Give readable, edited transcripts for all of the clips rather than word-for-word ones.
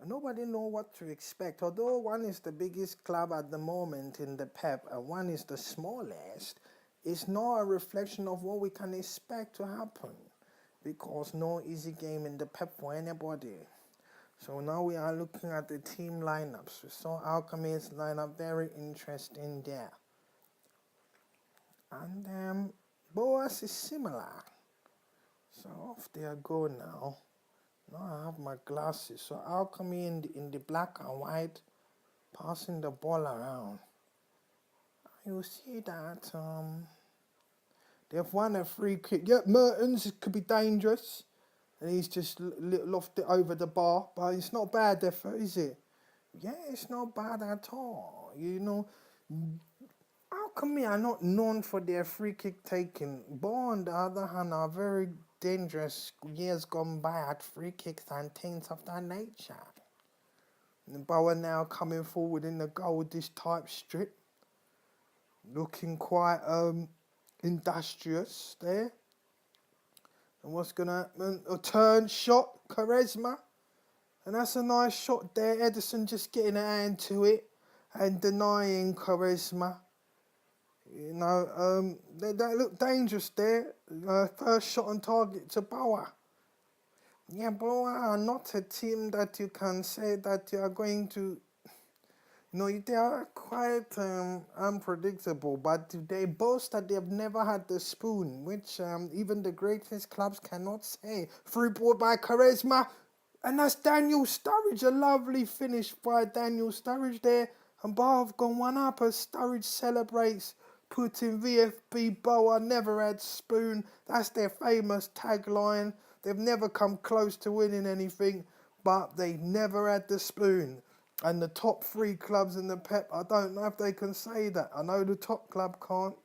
Nobody know what to expect. Although one is the biggest club at the moment in the PEP and one is the smallest, it's not a reflection of what we can expect to happen because no easy game in the PEP for anybody. So now we are looking at the team lineups. We saw Alchemy's lineup, very interesting there. And Boas is similar. So off they go now. Now I have my glasses. So Alchemy in the black and white, passing the ball around. You see that they've won a free kick. Yep, Mertens could be dangerous. And he's just lofted it over the bar. But it's not bad effort, is it? Yeah, it's not bad at all. You know, Alchemy are not known for their free kick taking. Bo, on the other hand, are very dangerous years gone by at free kicks and things of that nature. And Bauer now coming forward in the goal with this type strip. Looking quite industrious there. And what's going to happen? A turn shot, Charisma. And that's a nice shot there. Edison just getting a hand to it and denying Charisma. You know, they look dangerous there. First shot on target to Bauer. Yeah, Bauer are not a team that you can say that you are going to... No, they are quite unpredictable, but they boast that they have never had the spoon, which even the greatest clubs cannot say. Free ball by Charisma, and that's Daniel Sturridge. A lovely finish by Daniel Sturridge there, and Bar have gone one up as Sturridge celebrates, putting VFB Boa never had spoon. That's their famous tagline. They've never come close to winning anything, but they never had the spoon. And the top three clubs in the PEP, I don't know if they can say that. I know the top club can't.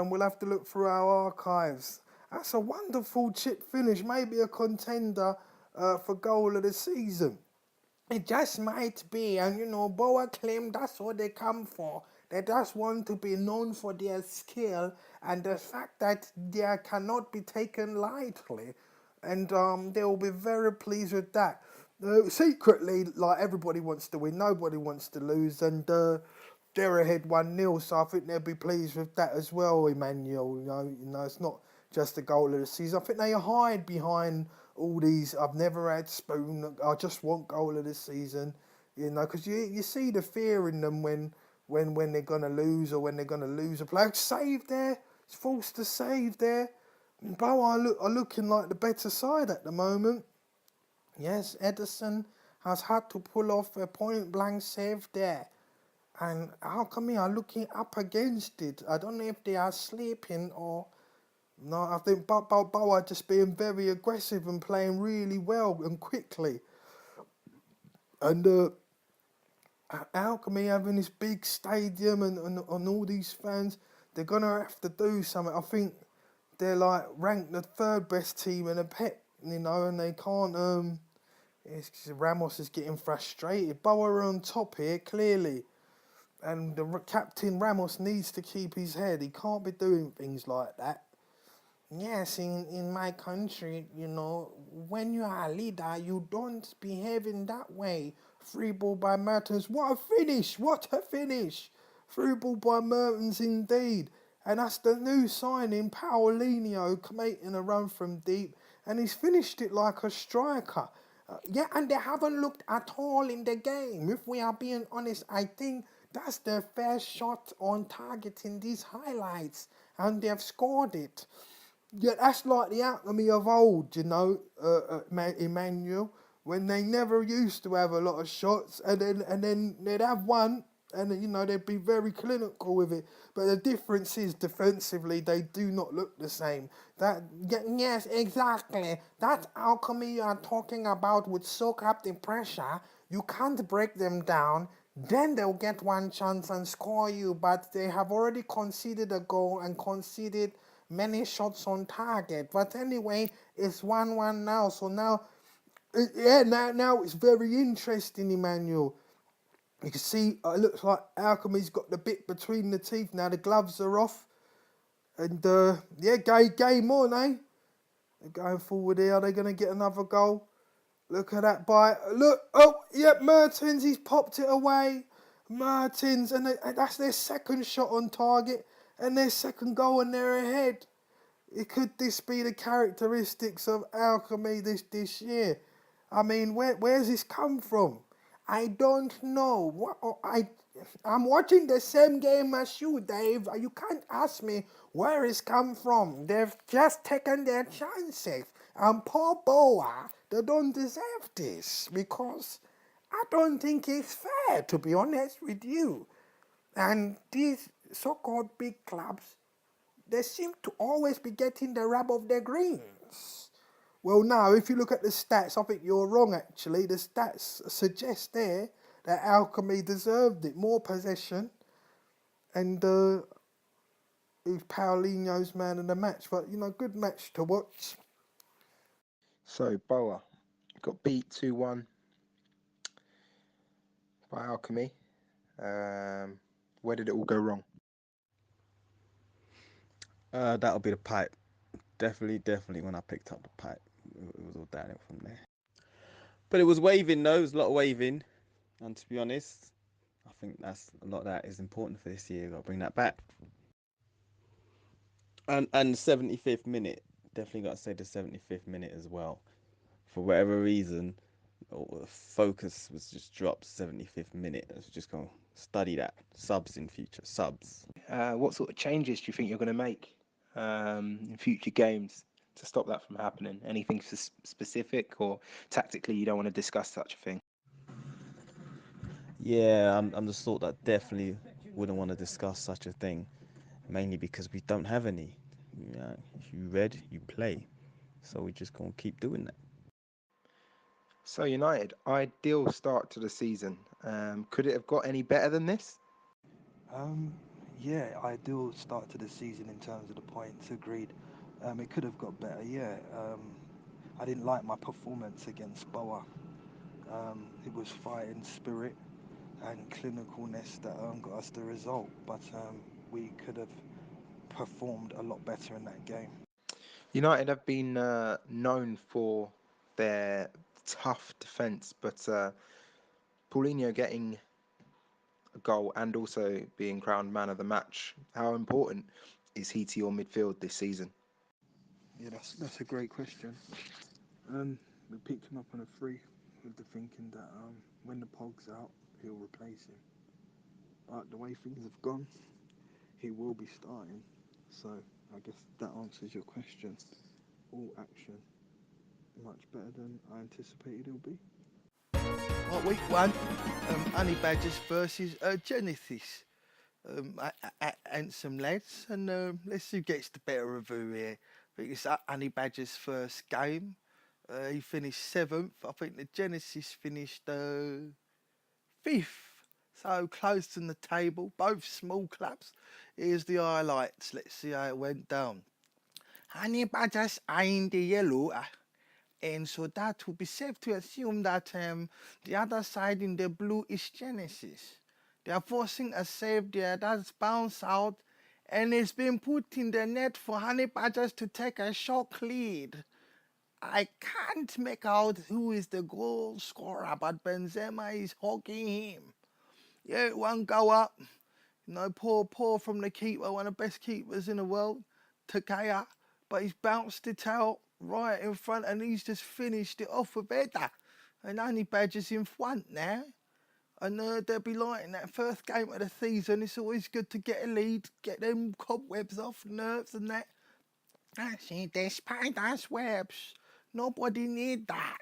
We'll have to look through our archives. That's a wonderful chip finish. Maybe a contender for goal of the season. It just might be. And, you know, Boa claim that's what they come for. They just want to be known for their skill and the fact that they cannot be taken lightly. And they will be very pleased with that. Secretly, like, everybody wants to win, nobody wants to lose, and they're ahead 1-0, so I think they'll be pleased with that as well, Emmanuel. You know, it's not just the goal of the season. I think they hide behind all these, I've never had spoon, I just want goal of the season, you know, because you see the fear in them when they're going to lose or when they're going to lose a play. Save there, it's forced to save there. Boa are looking like the better side at the moment. Yes, Edison has had to pull off a point-blank save there. And Alchemy are looking up against it. I don't know if they are sleeping or... No, I think Boa just being very aggressive and playing really well and quickly. And Alchemy having this big stadium and all these fans, they're going to have to do something. I think they're like ranked the third best team in the PEP, you know, and they can't... Ramos is getting frustrated. Boa are on top here, clearly. And the captain Ramos needs to keep his head. He can't be doing things like that. Yes, in my country, you know, when you are a leader, you don't behave in that way. Free ball by Mertens. What a finish! What a finish! Free ball by Mertens indeed. And that's the new signing, Paulinho, making a run from deep. And he's finished it like a striker. Yeah, and they haven't looked at all in the game. If we are being honest, I think that's their first shot on target in these highlights. And they've scored it. Yeah, that's like the Alchemy of old, you know, Emmanuel, when they never used to have a lot of shots, and then they'd have one, and you know they'd be very clinical with it. But the difference is defensively they do not look the same. Yes, exactly. That Alchemy you are talking about would soak up the pressure. You can't break them down. Then they'll get one chance and score you, but they have already conceded a goal and conceded many shots on target. But anyway, it's 1-1 now. So now it's very interesting, Emmanuel. You can see it looks like Alchemy's got the bit between the teeth now. The gloves are off. And yeah, game on, eh? They're going forward here. Are they going to get another goal? Look at that bite. Look. Oh, yep, Mertens, he's popped it away. Mertens, and that's their second shot on target and their second goal, and they're ahead. Could this be the characteristics of Alchemy this year? I mean, where's this come from? I don't know. I'm watching the same game as you, Dave. You can't ask me where it's come from. They've just taken their chances. And poor Boa, they don't deserve this because I don't think it's fair, to be honest with you. And these so-called big clubs, they seem to always be getting the rub of their greens. Well, now, if you look at the stats, I think you're wrong, actually. The stats suggest there that Alchemy deserved it. More possession. And he's Paulinho's man of the match. But, good match to watch. So, Boa got beat 2-1 by Alchemy. Where did it all go wrong? That'll be the pipe. Definitely when I picked up the pipe. It was all downhill from there. But it was waving though, it was a lot of waving. And to be honest, I think that's a lot of that is important for this year. Got to bring that back. And the 75th minute, definitely got to say the 75th minute as well. For whatever reason, the focus was just dropped 75th minute. I was just going to study that. Subs in future, subs. What sort of changes do you think you're going to make in future games to stop that from happening? Anything specific, or tactically you don't want to discuss such a thing? Yeah, I'm the sort that definitely wouldn't want to discuss such a thing, mainly because we don't have any. If you read, you play. So we're just going to keep doing that. So United, ideal start to the season. Could it have got any better than this? Yeah, ideal start to the season in terms of the points, agreed. It could have got better, yeah. I didn't like my performance against Boa. It was fighting spirit and clinicalness that got us the result, but we could have performed a lot better in that game. United have been known for their tough defence, but Paulinho getting a goal and also being crowned man of the match, how important is he to your midfield this season? Yeah, that's a great question. We picked him up on a free with the thinking that when the Pog's out, he'll replace him. But the way things have gone, he will be starting. So I guess that answers your question. All action much better than I anticipated it'll be. Well, week one, Honey Badgers versus Genesis. And some lads, and let's see who gets the better of who here. I think it's Honey Badger's first game. He finished 7th. I think the Genesis finished 5th. So close in the table, both small clubs. Here's the highlights. Let's see how it went down. Honey Badgers are in the yellow. And so that would be safe to assume that the other side in the blue is Genesis. They are forcing a save there that's bounced out, and it's been put in the net for Honey Badgers to take a shock lead. I can't make out who is the goal scorer, but Benzema is hogging him. Yeah, one go up. Poor from the keeper, one of the best keepers in the world, Takaya, but he's bounced it out right in front, and he's just finished it off with header. And Honey Badger's in front now. And they'll be like in that first game of the season, it's always good to get a lead, get them cobwebs off, nerves and that. That's it, they're spiders' webs. Nobody need that.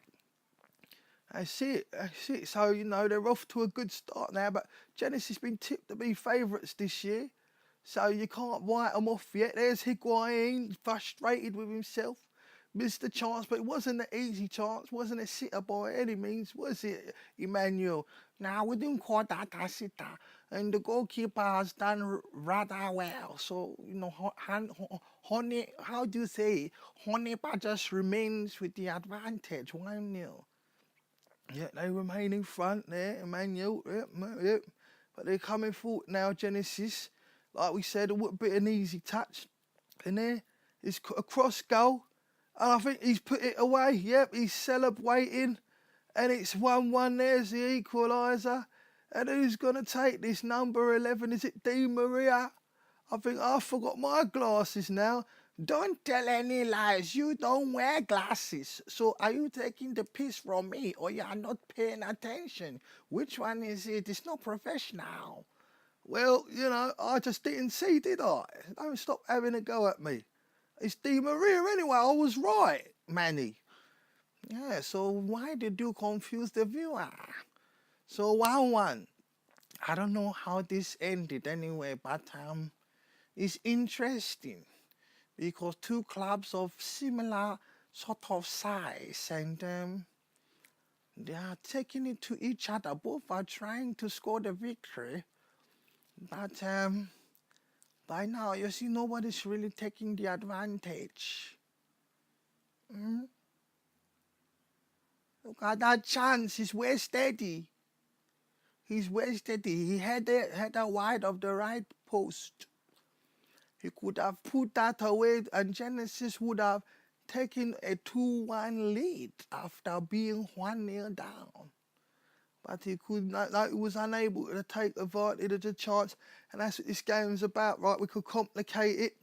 That's it. So, they're off to a good start now, but Genesis has been tipped to be favourites this year. So you can't write them off yet. There's Higuain, frustrated with himself. Missed the chance, but it wasn't an easy chance. Wasn't a sitter by any means, was it, Emmanuel? Now, we didn't call that a sitter. And the goalkeeper has done rather well. So, Honey, how do you say? Honey just remains with the advantage, 1-0. Yeah, they remain in front there, Emmanuel. Yep. But they're coming forward now, Genesis. Like we said, a bit of an easy touch. And there is a cross goal. And I think he's put it away. Yep, he's celebrating. And it's 1-1. There's the equaliser. And who's going to take this number 11? Is it Di Maria? I think I forgot my glasses now. Don't tell any lies. You don't wear glasses. So are you taking the piss from me or you are not paying attention? Which one is it? It's not professional. Well, you know, I just didn't see, did I? Don't stop having a go at me. It's Di Maria anyway. I was right, Manny. Yeah, so why did you confuse the viewer? So 1-1. I don't know how this ended anyway, but it's interesting because two clubs of similar sort of size and they are taking it to each other. Both are trying to score the victory, but by now you see nobody's really taking the advantage. Look at that chance, he's wasted. He's wasted. He had a wide of the right post. He could have put that away and Genesis would have taken a 2-1 lead after being 1-0 down. But he could not, like, he was unable to take advantage of the chance, and that's what this game's about, right? We could complicate it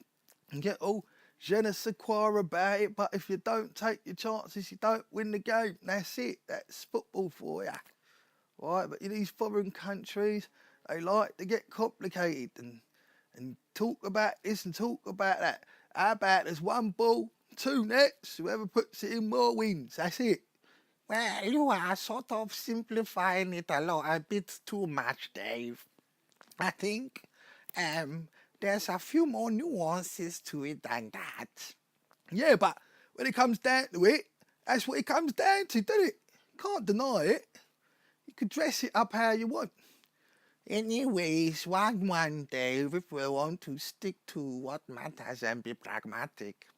and get all je ne sais quoi about it, but if you don't take your chances, you don't win the game. That's it. That's football for you. Right, but in these foreign countries, they like to get complicated and talk about this and talk about that. How about there's one ball, two nets, whoever puts it in more wins, that's it. Well, you are sort of simplifying it a bit too much, Dave. I think there's a few more nuances to it than that. Yeah, but when it comes down to it, that's what it comes down to, doesn't it? Can't deny it. You can dress it up how you want. Anyways, 1-1, Dave, if we want to stick to what matters and be pragmatic.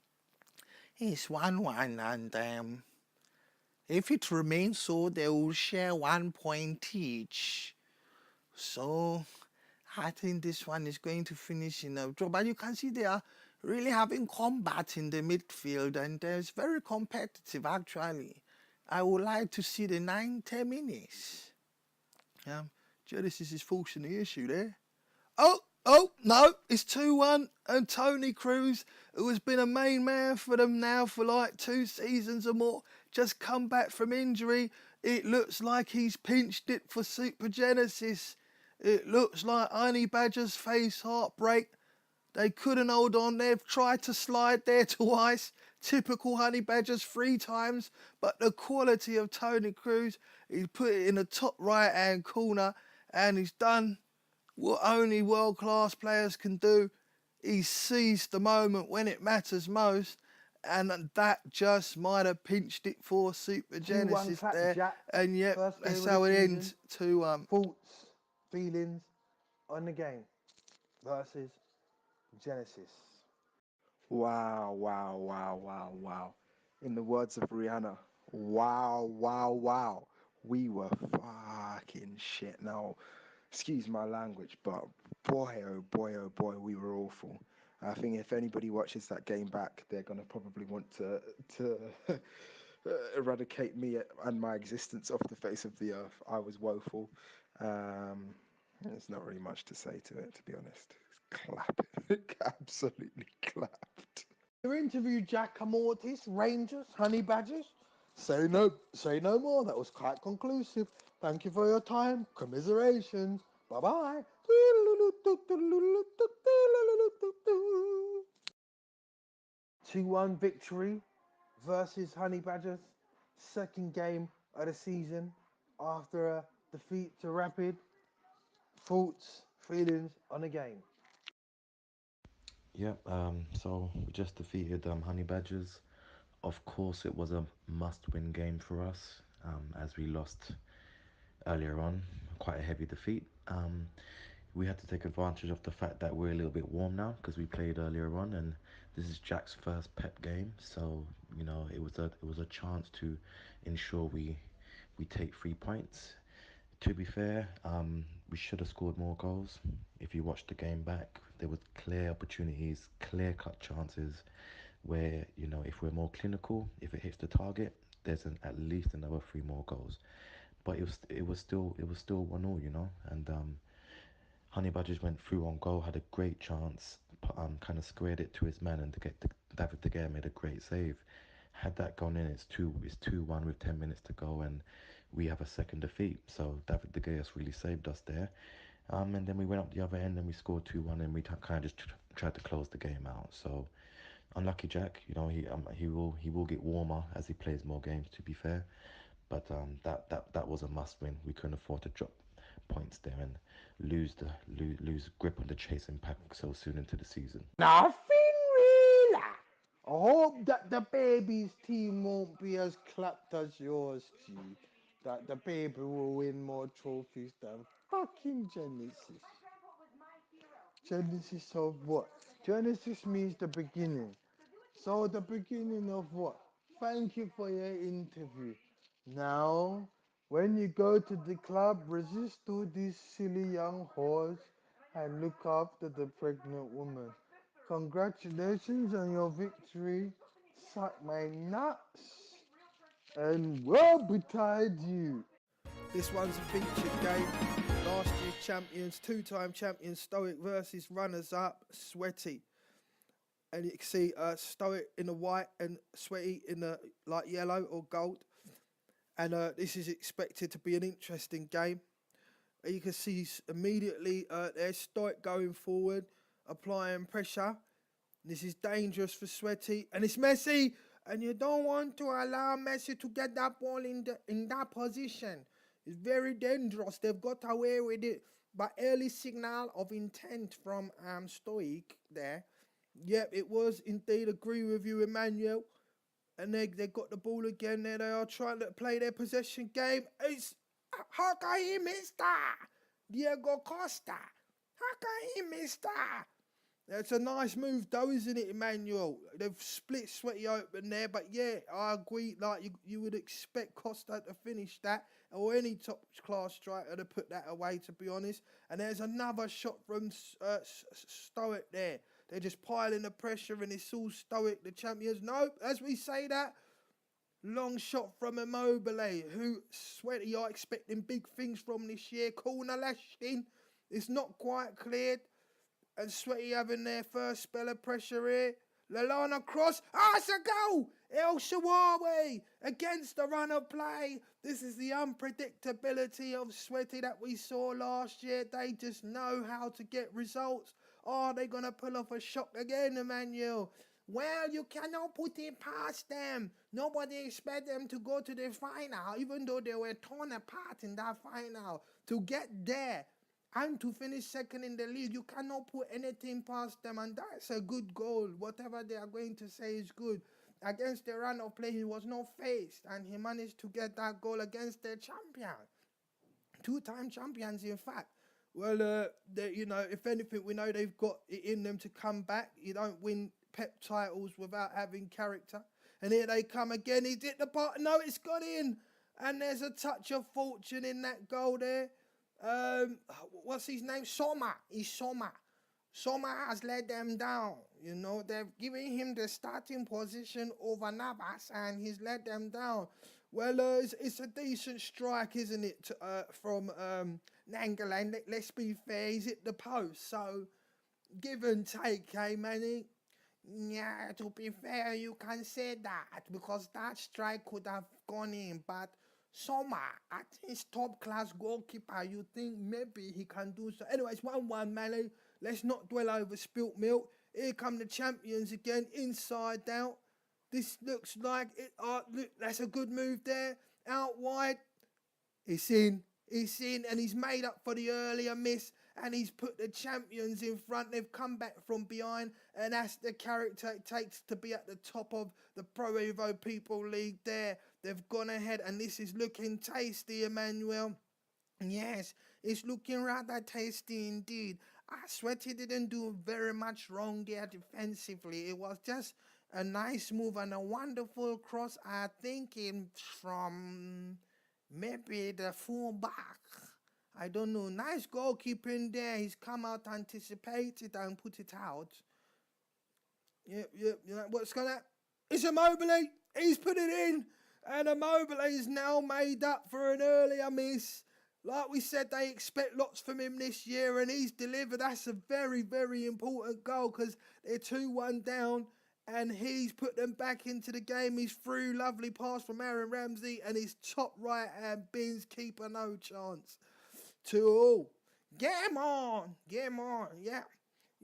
It's 1-1, and if it remains so, they will share 1 point each. So, I think this one is going to finish in a draw. But you can see they are really having combat in the midfield, and it's very competitive, actually. I would like to see the 9-10 minutes. Genesis is forcing the issue there. Oh, no, it's 2-1, and Tony Cruz, who has been a main man for them now for like 2 seasons or more, just come back from injury. It looks like he's pinched it for Super Genesis. It looks like Honey Badger's face heartbreak. They couldn't hold on. They've tried to slide there twice. Typical Honey Badgers 3 times. But the quality of Tony Cruz, he's put it in the top right-hand corner and he's done what only world-class players can do. He seized the moment when it matters most, and that just might have pinched it for Super Genesis there. Jack. And yep, First that's game of how the it season. ends. 2-1. Thoughts, feelings on the game versus Genesis. Wow, wow, wow, wow, wow. In the words of Rihanna, wow, wow, wow. We were fucking shit. Now, excuse my language, but boy, oh boy, we were awful. I think if anybody watches that game back, they're gonna probably want to eradicate me and my existence off the face of the earth. I was woeful. There's not really much to say to it, to be honest. Clapping, absolutely clapped. Your interview, Jack Amortis, Rangers, Honey Badgers. Say no more. That was quite conclusive. Thank you for your time. Commiserations. Bye bye. 2-1 victory versus Honey Badgers. Second game of the season after a defeat to Rapid. Thoughts, feelings on the game. Yep, so we just defeated Honey Badgers. Of course, it was a must-win game for us, as we lost earlier on, quite a heavy defeat. We had to take advantage of the fact that we're a little bit warm now because we played earlier on, and this is Jack's first PEP game, so you know it was a chance to ensure we take 3 points. To be fair, we should have scored more goals. If you watch the game back, there was clear opportunities, clear-cut chances where, you know, if we're more clinical, if it hits the target, there's at least another 3 more goals. But it was still 1-1, you know. And Honey Badgers went through on goal, had a great chance, kind of squared it to his man, and David De Gea made a great save. Had that gone in, it's 2-1 with 10 minutes to go, and we have a second defeat. So David De Gea really saved us there. And then we went up the other end and we scored 2-1, and we kind of just tried to close the game out. So unlucky Jack, you know, he will get warmer as he plays more games, to be fair. But that was a must win. We couldn't afford to drop points there and lose grip on the chasing pack so soon into the season. Nothing real. I hope that the baby's team won't be as clapped as yours, G. That the baby will win more trophies than fucking Genesis. Genesis of what? Genesis means the beginning. So the beginning of what? Thank you for your interview. Now, when you go to the club, resist all these silly young whores and look after the pregnant woman. Congratulations on your victory. Suck my nuts and woe betide you. This one's a featured game. Last year's champions, two-time champions Stoic versus runners-up Sweaty. And you can see Stoic in the white and Sweaty in the like yellow or gold. And this is expected to be an interesting game. You can see immediately there's Stoic going forward, applying pressure. This is dangerous for Sweaty, and it's Messi, and you don't want to allow Messi to get that ball in that position. It's very dangerous. They've got away with it, but early signal of intent from STOIC there. Yep, it was indeed. Agree with you, Emmanuel. And they got the ball again. There they are trying to play their possession game. It's how can he miss that? Diego Costa. How can he miss that? That's a nice move though, isn't it, Emmanuel? They've split Sweaty open there, but yeah, I agree. Like you would expect Costa to finish that, or any top class striker to put that away, to be honest. And there's another shot from Stoic there. They're just piling the pressure, and it's all Stoic, the champions. No, as we say that, long shot from Immobile, who Sweaty are expecting big things from this year. Corner lashed in. It's not quite cleared. And Sweaty having their first spell of pressure here. Lallana cross. It's a goal! El Shaarawy against the run of play. This is the unpredictability of Sweaty that we saw last year. They just know how to get results. Are they going to pull off a shock again, Emmanuel? Well, you cannot put it past them. Nobody expect them to go to the final, even though they were torn apart in that final. To get there and to finish second in the league, you cannot put anything past them, and that's a good goal. Whatever they are going to say is good. Against the run of play, he was not faced, and he managed to get that goal against their champion. Two-time champions, in fact. Well, if anything, we know they've got it in them to come back. You don't win PEP titles without having character. And here they come again. He's hit the part. No, it's got in. And there's a touch of fortune in that goal there. What's his name? Soma. He's Soma. Soma has let them down. You know, they've given him the starting position over Navas, and he's let them down. Well, it's a decent strike, isn't it, from Nangalan? Let's be fair, he's hit the post. So, give and take, Manny? Yeah, to be fair, you can say that, because that strike could have gone in, but Soma, I think he's top-class goalkeeper. You think maybe he can do so. Anyway, it's 1-1, Manny. Let's not dwell over spilt milk. Here come the champions again, inside out. This looks like it. Look, that's a good move there. Out wide. It's in, and he's made up for the earlier miss, and he's put the champions in front. They've come back from behind, and that's the character it takes to be at the top of the Pro Evo People League there. They've gone ahead, and this is looking tasty, Emmanuel. Yes, it's looking rather tasty indeed. Sweaty didn't do very much wrong there defensively. It was just a nice move and a wonderful cross, I think, from maybe the full back. I don't know. Nice goalkeeping there. He's come out, anticipated, and put it out. Yep. What's going to... It's Immobile. He's put it in. And the Mobile's now made up for an earlier miss. Like we said, they expect lots from him this year, and he's delivered. That's a very, very important goal because they're 2-1 down, and he's put them back into the game. He's through, lovely pass from Aaron Ramsey, and his top right-hand bins keeper no chance. 2-2. Game on, yeah.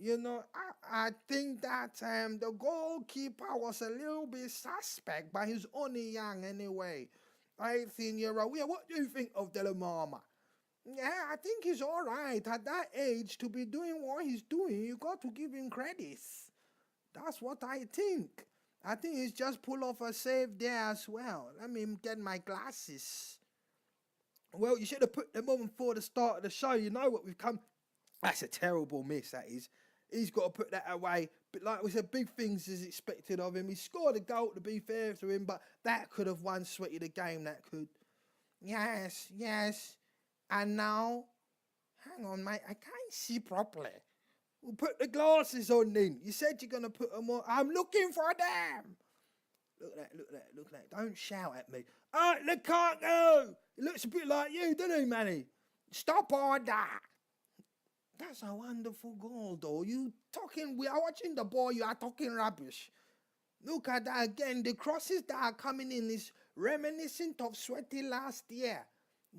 You know, I think that the goalkeeper was a little bit suspect, but he's only young anyway. 18-year-old. Yeah, what do you think of Delamama? Yeah, I think he's all right. At that age, to be doing what he's doing, you got to give him credits. That's what I think. I think he's just pulled off a save there as well. Let me get my glasses. Well, you should have put them on before the start of the show. You know what we've come. That's a terrible miss, that is. He's got to put that away. But like we said, big things is expected of him. He scored a goal, to be fair to him, but that could have won Sweaty the game, that could. Yes. And now, hang on, mate, I can't see properly. We'll put the glasses on then. You said you're going to put them on. I'm looking for them. Look at that. Don't shout at me. Lukaku! He looks a bit like you, doesn't he, Manny? Stop all that. That's a wonderful goal, though. We are watching the ball, you are talking rubbish. Look at that again. The crosses that are coming in is reminiscent of Sweaty last year.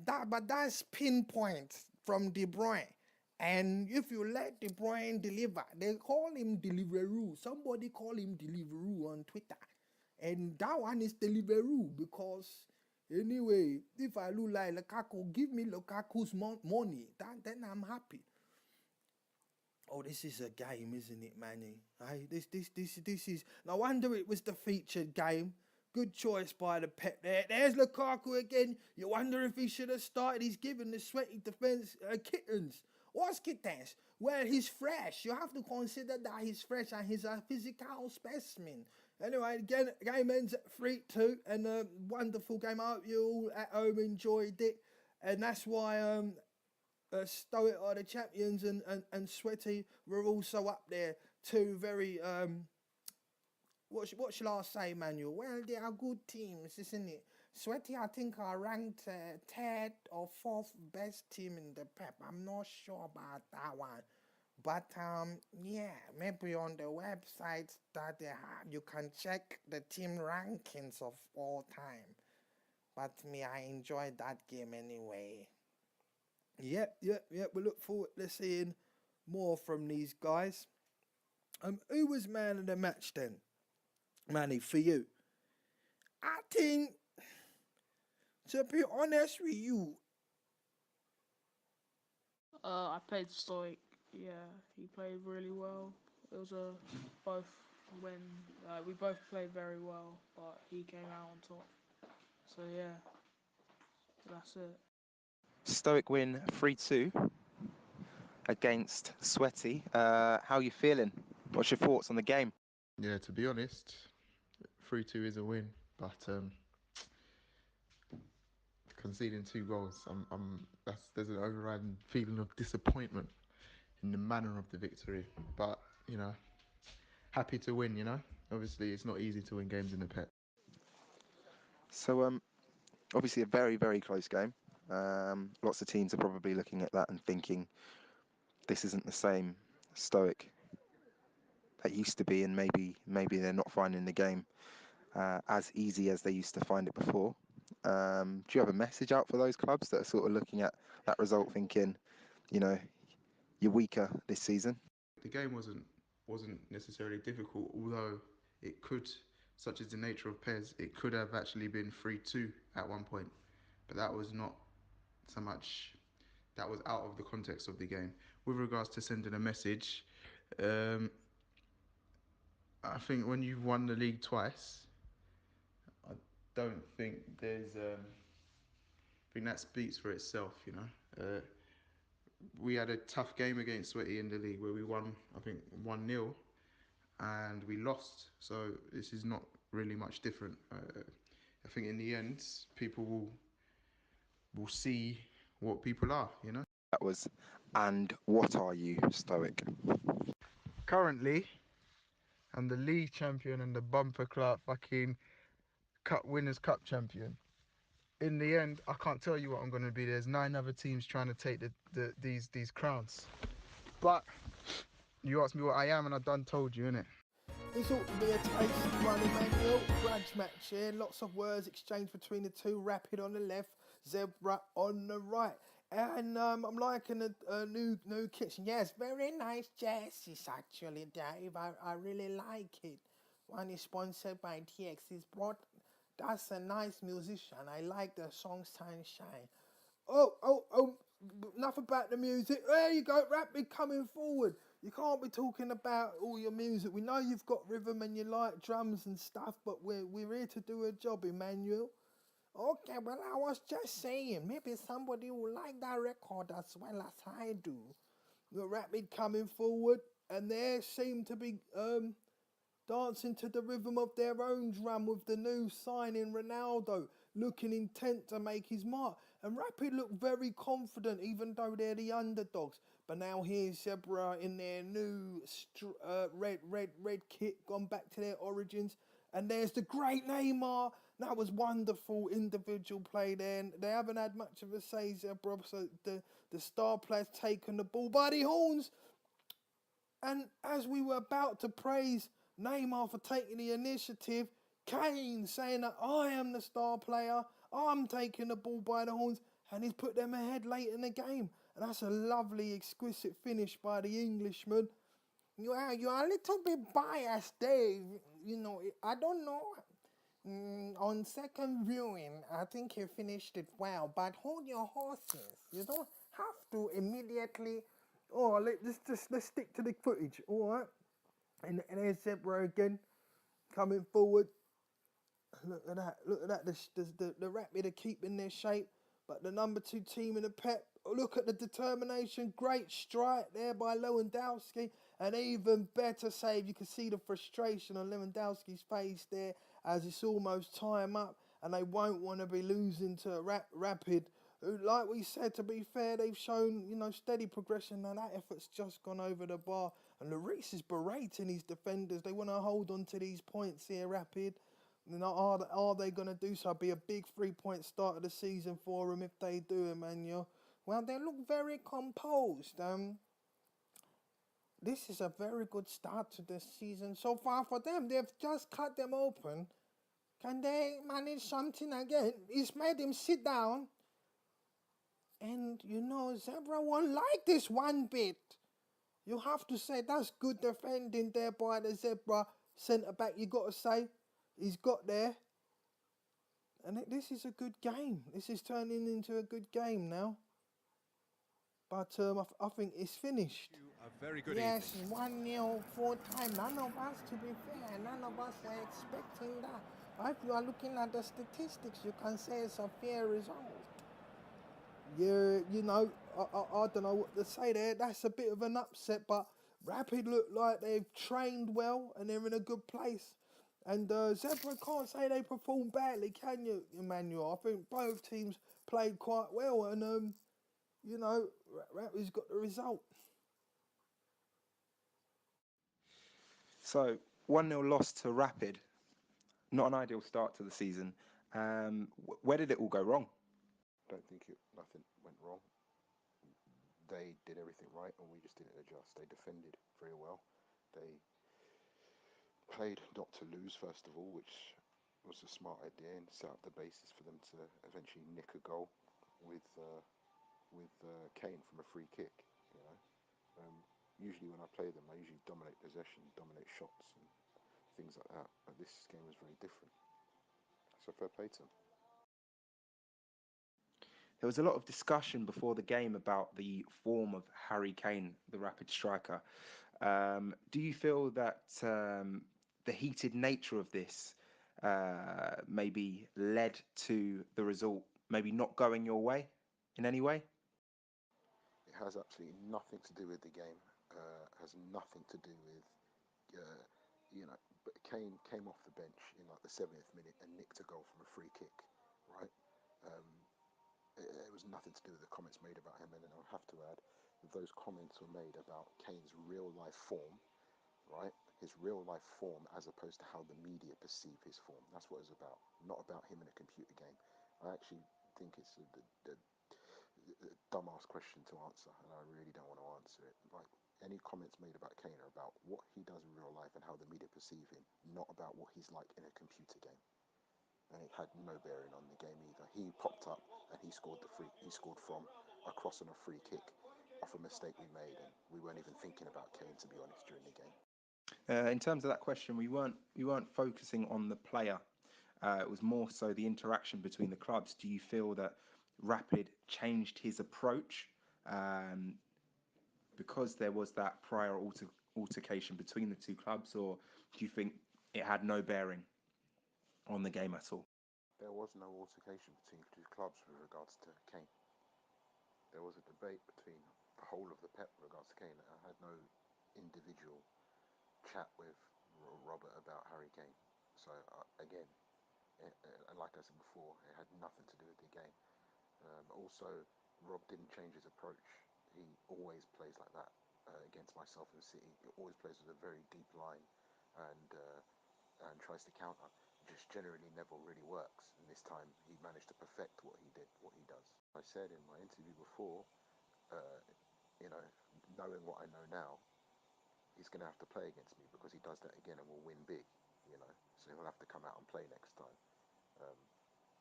But that's pinpoint from De Bruyne. And if you let De Bruyne deliver, they call him Deliveroo. Somebody call him Deliveroo on Twitter. And that one is Deliveroo because, anyway, if I look like Lukaku, give me Lukaku's money. Then I'm happy. Oh, this is a game, isn't it, Manny? Hey, this is. No wonder it was the featured game. Good choice by the Pep there. There's Lukaku again. You wonder if he should have started. He's given the Sweaty defence kittens. What's kittens? Well, he's fresh. You have to consider that he's fresh and he's a physical specimen. Anyway, again, game ends at 3-2, and a wonderful game. I hope you all at home enjoyed it, and that's why Stoic are the champions, and Sweaty were also up there. Two very what shall I say, Manuel? Well, they are good teams, isn't it? Sweaty, I think, are ranked third or fourth best team in the Pep. I'm not sure about that one. But, yeah, maybe on the website that they have, you can check the team rankings of all time. But me, I enjoyed that game anyway. Yep. We look forward to seeing more from these guys. Who was man of the match then? Manny, for you? I think, to be honest with you, I played Stoic. Yeah, he played really well. It was we both played very well, but he came out on top. So yeah, that's it. Stoic win 3-2 against Sweaty. How are you feeling? What's your thoughts on the game? Yeah, to be honest, 3-2 is a win, but conceding 2 goals, there's an overriding feeling of disappointment in the manner of the victory. But happy to win. Obviously it's not easy to win games in the Pep. So obviously a very, very close game. Lots of teams are probably looking at that and thinking this isn't the same Stoic that used to be, and maybe they're not finding the game as easy as they used to find it before. Do you have a message out for those clubs that are sort of looking at that result thinking, you're weaker this season? The game wasn't necessarily difficult, although it could, such as the nature of Pez, it could have actually been 3-2 at one point, but that was not so much. That was out of the context of the game. With regards to sending a message, I think when you've won the league twice, I don't think there's. I think that speaks for itself. We had a tough game against Sweaty in the league where we won, I think, 1-0, and we lost. So this is not really much different. I think in the end, people will see what people are. That was, and what are you, Stoic? currently, I'm the league champion and the bumper clock fucking Cup Winners' Cup champion. In the end, I can't tell you what I'm going to be. There's 9 other teams trying to take these crowns. But you asked me what I am, and I done told you, innit? This ought to be a tasty one, Emmanuel. Grudge match here. Lots of words exchanged between the two. Rapid on the left, Zebra on the right. And I'm liking a new kitchen. Yes, very nice jerseys actually, Dave. I really like it. One is sponsored by TX. That's a nice musician. I like the song Sunshine. Oh, enough about the music. There you go, Rapid coming forward. You can't be talking about all your music. We know you've got rhythm and you like drums and stuff, but we're here to do a job, Emmanuel. Okay, well, I was just saying, maybe somebody will like that record as well as I do. The Rapid coming forward, and they seem to be dancing to the rhythm of their own drum with the new signing Ronaldo, looking intent to make his mark. And Rapid look very confident, even though they're the underdogs. But now here's Zebra in their new red kit, gone back to their origins. And there's the great Neymar. That was wonderful individual play there. And they haven't had much of a say, Zebra. So the star player's taken the ball by the horns. And as we were about to praise Neymar for taking the initiative, Kane saying that I am the star player, I'm taking the ball by the horns, and he's put them ahead late in the game. And that's a lovely, exquisite finish by the Englishman. You're a little bit biased, Dave. You know, I don't know. On second viewing, I think he finished it well, but hold your horses. You don't have to immediately. Oh, let's stick to the footage, all right? And there's Zebra again, coming forward. Look at that! Look at that! The Rapid are keeping their shape, but the number 2 team in the PEP. Look at the determination! Great strike there by Lewandowski, and even better save. You can see the frustration on Lewandowski's face there as it's almost time up, and they won't want to be losing to Rapid. Who, like we said, to be fair, they've shown steady progression. Now that effort's just gone over the bar, and Lloris is berating his defenders. They want to hold on to these points here, Rapid. Are they going to do so? Be a big 3-point start of the season for them if they do, Emmanuel. Well, they look very composed. This is a very good start to the season so far for them. They've just cut them open. Can they manage something again? It's made him sit down. And Zebra won't like this one bit. You have to say that's good defending there by the Zebra centre back. You got to say he's got there. And this is a good game. This is turning into a good game now. But I think it's finished. A very good yes, evening. 1-0 full time. None of us, to be fair, none of us were expecting that. If you are looking at the statistics, you can say it's a fair result. Yeah, I don't know what to say there. That's a bit of an upset, but Rapid look like they've trained well and they're in a good place. And Zebra can't say they performed badly, can you, Emmanuel? I think both teams played quite well, and Rapid's got the result. So 1-0 loss to Rapid. Not an ideal start to the season. Where did it all go wrong? I don't think nothing went wrong. They did everything right and we just didn't adjust. They defended very well. They played not to lose, first of all, which was a smart idea, and set up the basis for them to eventually nick a goal with Kane from a free kick. Usually when I play them, I usually dominate possession, dominate shots and things like that. But this game was very different. So fair play to them. There was a lot of discussion before the game about the form of Harry Kane, the Rapid striker. Do you feel that the heated nature of this maybe led to the result maybe not going your way in any way? It has absolutely nothing to do with the game. Has nothing to do with, but Kane came off the bench in like the 70th minute and nicked a goal from a free kick, right? It was nothing to do with the comments made about him, and I'll have to add that those comments were made about Kane's real life form, right? his real life form as opposed to how the media perceive his form. That's what it's about, not about him in a computer game. I actually think it's a dumbass question to answer, and I really don't want to answer it. Like, any comments made about Kane are about what he does in real life and how the media perceive him, not about what he's like in a computer game. And it had no bearing on the game either. He popped up and he scored from a cross and a free kick off a mistake we made, and we weren't even thinking about Kane, to be honest, during the game. In terms of that question, we weren't focusing on the player. It was more so the interaction between the clubs. Do you feel that Rapid changed his approach because there was that prior altercation between the two clubs, or do you think it had no bearing on the game at all? There was no altercation between two clubs with regards to Kane. There was a debate between the whole of the PEP with regards to Kane. I had no individual chat with Robert about Harry Kane. So again, and like I said before, it had nothing to do with the game. Also, Rob didn't change his approach. He always plays like that against myself and City. He always plays with a very deep line and tries to counter. It just generally never really works. And this time, he managed to perfect what he does. I said in my interview before, knowing what I know now, he's going to have to play against me because he does that again and will win big. So he'll have to come out and play next time.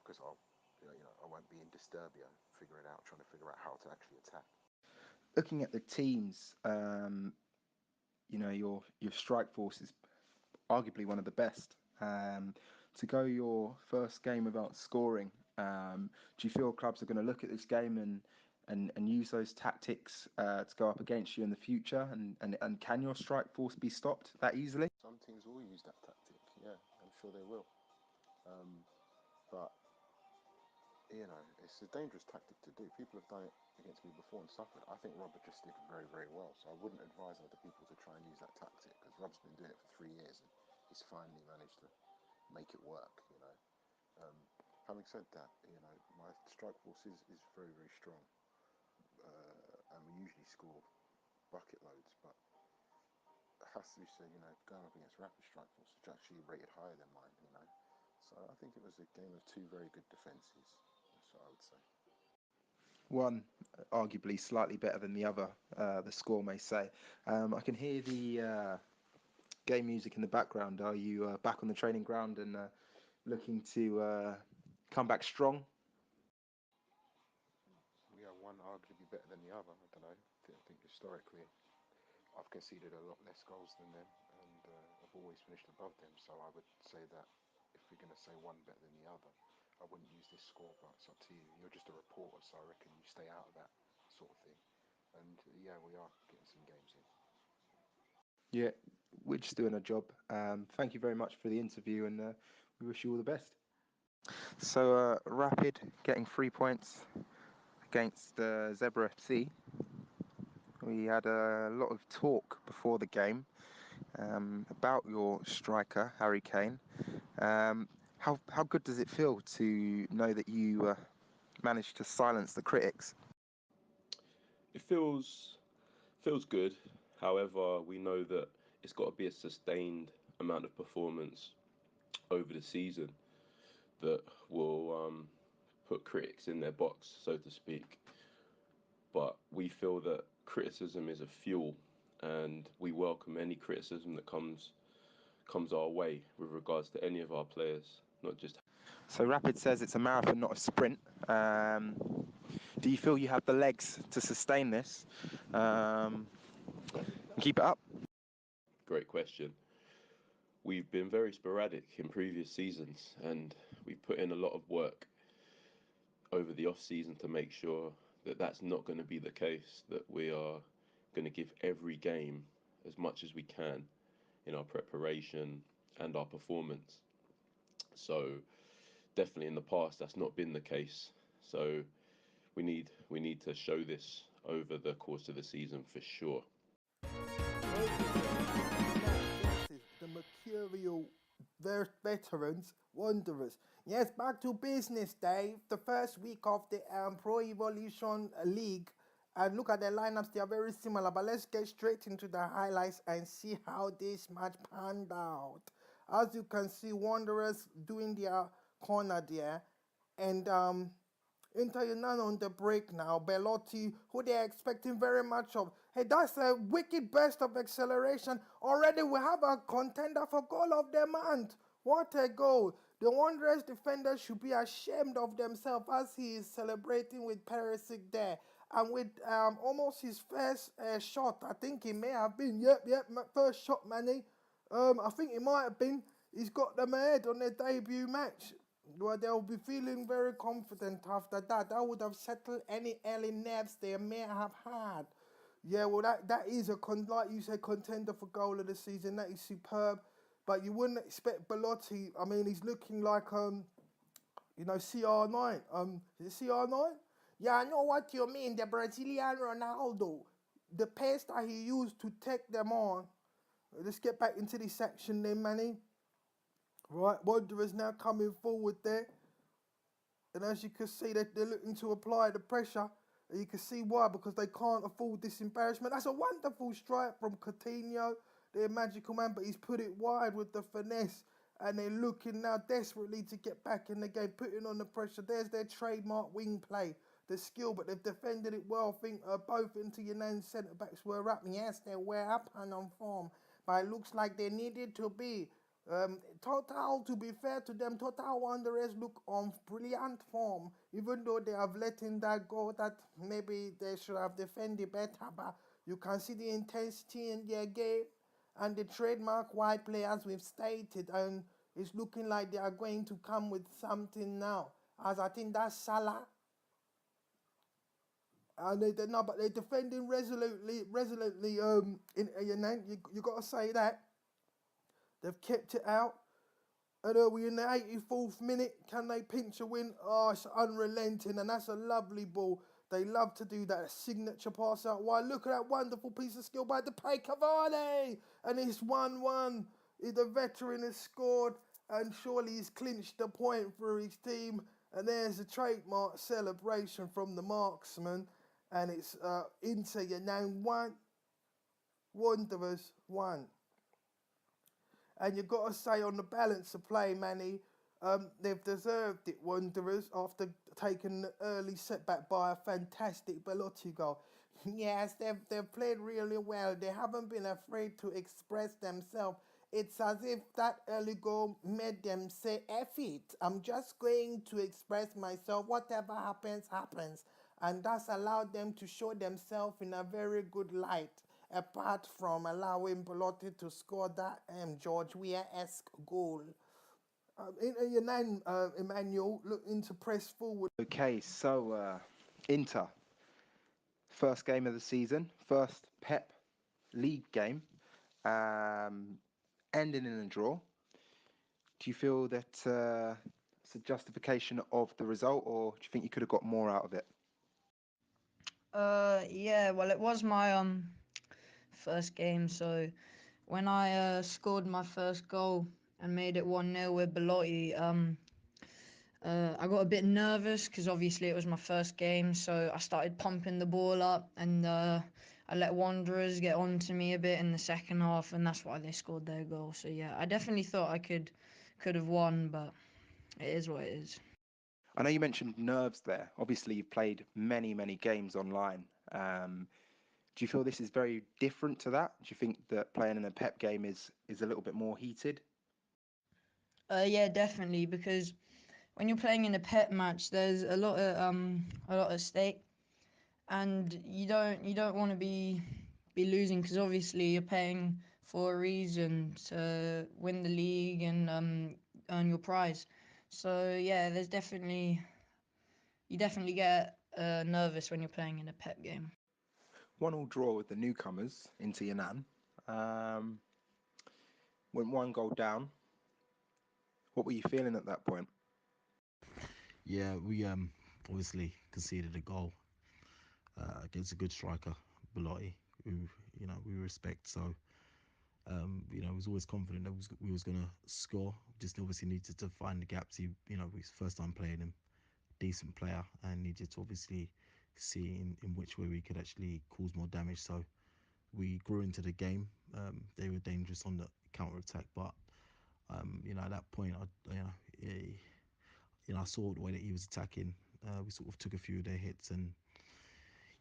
Because I won't be in Disturbia trying to figure out how to actually attack. Looking at the teams, your strike force is arguably one of the best. To go your first game without scoring, do you feel clubs are going to look at this game and use those tactics to go up against you in the future? And can your strike force be stopped that easily? Some teams will use that tactic, yeah, I'm sure they will. But it's a dangerous tactic to do. People have done it against me before and suffered. I think Robert just did very, very well. So I wouldn't advise other people to try and use that tactic, because Rob's been doing it for 3 years and he's finally managed to make it work. Having said that, my strike force is very, very strong, and we usually score bucket loads. But it has to be said, going up against Rapid strike force is actually rated higher than mine. So I think it was a game of two very good defences. That's what I would say. One arguably slightly better than the other, the score may say. I can hear the game music in the background. Are you back on the training ground and looking to come back strong? Yeah, one arguably better than the other. I don't know. I think historically I've conceded a lot less goals than them, and I've always finished above them. So I would say that if we're going to say one better than the other, I wouldn't use this score, but it's up to you. You're just a reporter, so I reckon you stay out of that sort of thing. And yeah, we are getting some games in. Yeah, we're just doing a job. Thank you very much for the interview, and we wish you all the best. So Rapid getting 3 points against Zebra FC. We had a lot of talk before the game about your striker, Harry Kane. How good does it feel to know that you managed to silence the critics? It feels good. However, we know that it's got to be a sustained amount of performance over the season that will put critics in their box, so to speak. But we feel that criticism is a fuel, and we welcome any criticism that comes our way with regards to any of our players, not just. So Rapid says it's a marathon, not a sprint. Do you feel you have the legs to sustain this and keep it up? Great question. We've been very sporadic in previous seasons, and we've put in a lot of work over the off-season to make sure that that's not going to be the case, that we are going to give every game as much as we can in our preparation and our performance. So definitely in the past that's not been the case. So we need to show this over the course of the season for sure. The mercurial veterans, Wanderers. Yes, back to business, Dave. The first week of the Pro Evolution League And look at their lineups, they are very similar. But let's get straight into the highlights and see how this match panned out. As you can see, Wanderers doing their corner there. And Inter Milan on the break now. Belotti, who they're expecting very much of. Hey, that's a wicked burst of acceleration. Already we have a contender for goal of the month. What a goal. The Wanderers defender should be ashamed of themselves as he is celebrating with Perisic there. And with almost his first shot, I think he may have been, first shot, Manny. I think it might have been. He's got them ahead on their debut match. Well, they'll be feeling very confident after that. That would have settled any early nerves they may have had. Yeah, well, that is like you said, contender for goal of the season. That is superb. But you wouldn't expect Belotti. I mean, he's looking like CR9. Is it CR9? Yeah, I know what you mean. The Brazilian Ronaldo. The pace that he used to take them on. Let's get back into this section then, Manny. Right, Wanderers now coming forward there. And as you can see, they're looking to apply the pressure. And you can see why, because they can't afford this embarrassment. That's a wonderful strike from Coutinho, their magical man, but he's put it wide with the finesse. And they're looking now desperately to get back in the game, putting on the pressure. There's their trademark wing play, the skill, but they've defended it well. I think both into United's centre-backs were up. Yes, they were up and on form, but it looks like they needed to be. Total, to be fair to them, Total Wanderers look on brilliant form, even though they have let in that goal that maybe they should have defended better. But you can see the intensity in their game and the trademark wide play, as we've stated, and it's looking like they are going to come with something now. As I think that's Salah. And but they're defending resolutely. You got to say that. They've kept it out. And we're in the 84th minute. Can they pinch a win? Oh, it's unrelenting. And that's a lovely ball. They love to do that signature pass out wide. Look at that wonderful piece of skill by Depay Cavani. And it's 1-1. The veteran has scored. And surely he's clinched the point for his team. And there's a trademark celebration from the marksman. And it's Inter now 1. Wanderers 1. And you've got to say, on the balance of play, Manny, they've deserved it, Wanderers, after taking an early setback by a fantastic Belotti goal. Yes, they've played really well. They haven't been afraid to express themselves. It's as if that early goal made them say, F it, I'm just going to express myself. Whatever happens, happens. And that's allowed them to show themselves in a very good light, apart from allowing Belotti to score that George Weah-esque goal. Emmanuel looking to press forward. Okay, so Inter, first game of the season, first PEP League game, ending in a draw. Do you feel that it's a justification of the result, or do you think you could have got more out of it? Yeah, well, it was my first game, so when I scored my first goal and made it 1-0 with Belotti, I got a bit nervous because obviously it was my first game, so I started pumping the ball up, and I let Wanderers get on to me a bit in the second half, and that's why they scored their goal. So yeah, I definitely thought I could have won, but it is what it is. I know you mentioned nerves there. Obviously, you've played many, many games online. Do you feel this is very different to that? Do you think that playing in a PEP game is a little bit more heated? Yeah, definitely, because when you're playing in a pet match, there's a lot at stake, and you don't want to be losing, because obviously you're paying for a reason to win the league and earn your prize. So yeah, you definitely get nervous when you're playing in a pet game. 1-1 draw with the newcomers into Yan'an. Went 1 goal down. What were you feeling at that point? Yeah, we obviously conceded a goal against a good striker, Belotti, who we respect. So I was always confident that we was gonna score. Just obviously needed to find the gaps. He was first time playing him, decent player, and needed to obviously see in which way we could actually cause more damage. So we grew into the game. They were dangerous on the counter attack, but at that point, I saw the way that he was attacking. We sort of took a few of their hits, and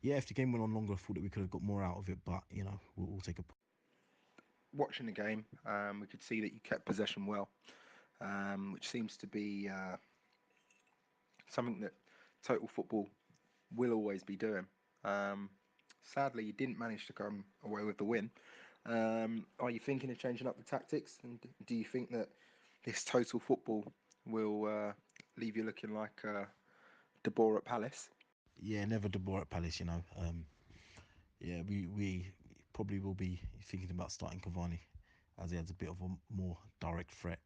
if the game went on longer, I thought that we could have got more out of it. But we'll take a. Watching the game, we could see that you kept possession well, which seems to be something that Total Football will always be doing. Sadly, you didn't manage to come away with the win. Are you thinking of changing up the tactics? And do you think that this Total Football will leave you looking like De Boer at Palace? Yeah, never De Boer at Palace. We probably will be thinking about starting Cavani, as he has a bit of a more direct threat.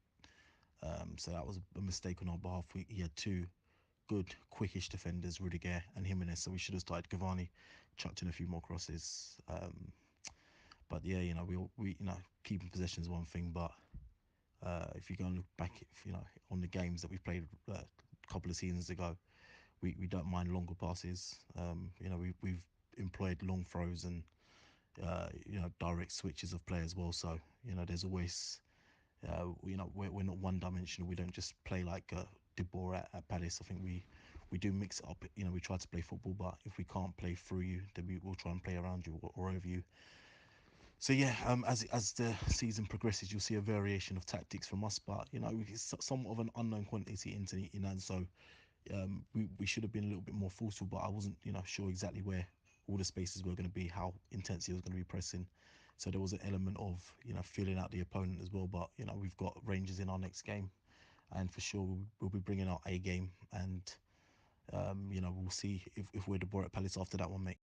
So that was a mistake on our behalf. He had two good, quickish defenders, Rudiger and Jimenez. So we should have started Cavani, chucked in a few more crosses. But we keeping possession is one thing. But if you go and look back, on the games that we played a couple of seasons ago, we don't mind longer passes. We've employed long throws and direct switches of play as well. So there's always we're not one dimensional. We don't just play like De Boer at Palace. I think we do mix it up. We try to play football, but if we can't play through you, then we will try and play around you or over you. So as the season progresses, you'll see a variation of tactics from us, but it's somewhat of an unknown quantity in and so we should have been a little bit more forceful, but I wasn't sure exactly where all the spaces were going to be, how intense he was going to be pressing. So there was an element of feeling out the opponent as well. But we've got Rangers in our next game, and for sure we'll be bringing our A game, and we'll see if we're De Boer at Palace after that one, mate.